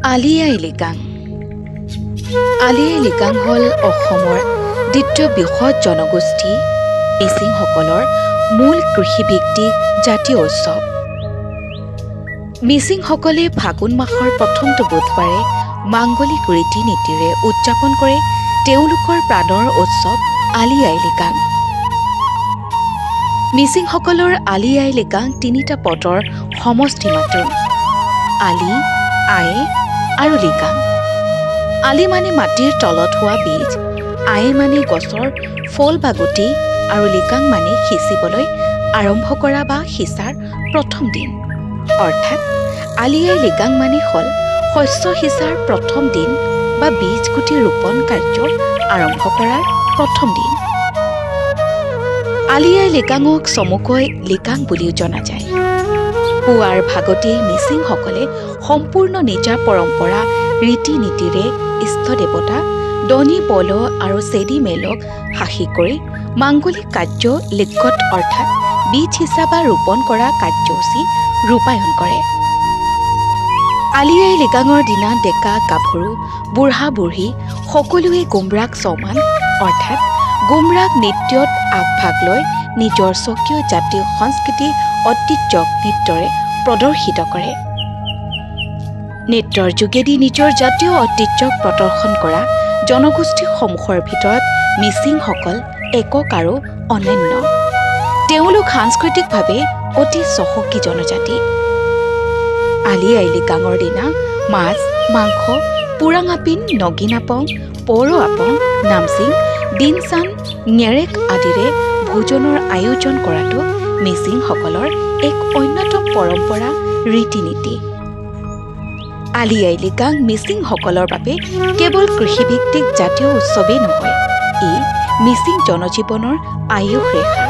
আলি আই লৃগাং হ'ল অসমৰ দ্বিতীয় বৃহৎ জনগোষ্ঠী মিচিংসকলৰ মূল কৃষিভিত্তিক জাতীয় উৎসৱ। মিচিংসকলে ফাগুন মাহৰ প্ৰথমটো বুধবাৰে মাংগলিক ৰীতি নীতিৰে উদযাপন কৰে তেওঁলোকৰ প্ৰাণৰ উৎসৱ আলি আই লৃগাং। মিচিংসকলৰ আলি আই লৃগাং তিনিটা পদৰ সমষ্টি মাত্ৰ, আলি, আই আৰু লৃগাং। আলি মানে মাটিৰ তলত হোৱা বীজ, আই মানে গছৰ ফল বা গুটি আৰু লৃগাং মানে সিঁচিবলৈ আৰম্ভ কৰা বা সিঁচাৰ প্ৰথম দিন। অৰ্থাৎ আলি আই লৃগাং মানে হ'ল শস্য সিঁচাৰ প্ৰথম দিন বা বীজ গুটি ৰোপণ কাৰ্য আৰম্ভ কৰাৰ প্ৰথম দিন। আলি আই লৃগাঙক চমুকৈ লৃগাং বুলিও জনা যায়। পুৱাৰ ভাগতেই মিচিংসকলে সম্পূৰ্ণ নিজা পৰম্পৰা ৰীতি নীতিৰে ইষ্ট দেৱতা দনি বল আৰু চেডি মেলক সাক্ষী কৰি মাংগলিক কাৰ্য লিকত অৰ্থাৎ বীজ সিঁচা বা ৰোপণ কৰা কাৰ্যসূচী ৰূপায়ণ কৰে। আলি আই লৃগাঙৰ দিনা ডেকা গাভৰু বুঢ়া বুঢ়ী সকলোৱে গুমৰাগ চৌমান অৰ্থাৎ গুমৰাগ নৃত্যত আগভাগ লৈ নিজৰ স্বকীয় জাতীয় সংস্কৃতি ঐতিহ্যক নৃত্যৰে প্ৰদৰ্শিত কৰে। নৃত্যৰ যোগেদি নিজৰ জাতীয় ঐতিহ্যক প্ৰদৰ্শন কৰা জনগোষ্ঠীসমূহৰ ভিতৰত মিচিংসকল একক আৰু অনন্য। তেওঁলোক সাংস্কৃতিকভাৱে অতি চহকী জনজাতি। আলি আই লৃগাঙৰ দিনা মাছ, মাংস, পুৰাং আপিন, নগিন আপং, পৌৰ আপং, নামচিং, দিনচান, নেৰেক আদিৰে ভোজনৰ আয়োজন কৰাটো মিচিংসকলৰ এক অন্যতম পৰম্পৰা ৰীতি নীতি। আলি আই লৃগাং মিচিংসকলৰ বাবে কেৱল কৃষিভিত্তিক জাতীয় উৎসৱেই নহয়, ই মিচিং জনজীৱনৰ আয়ুস ৰেখা।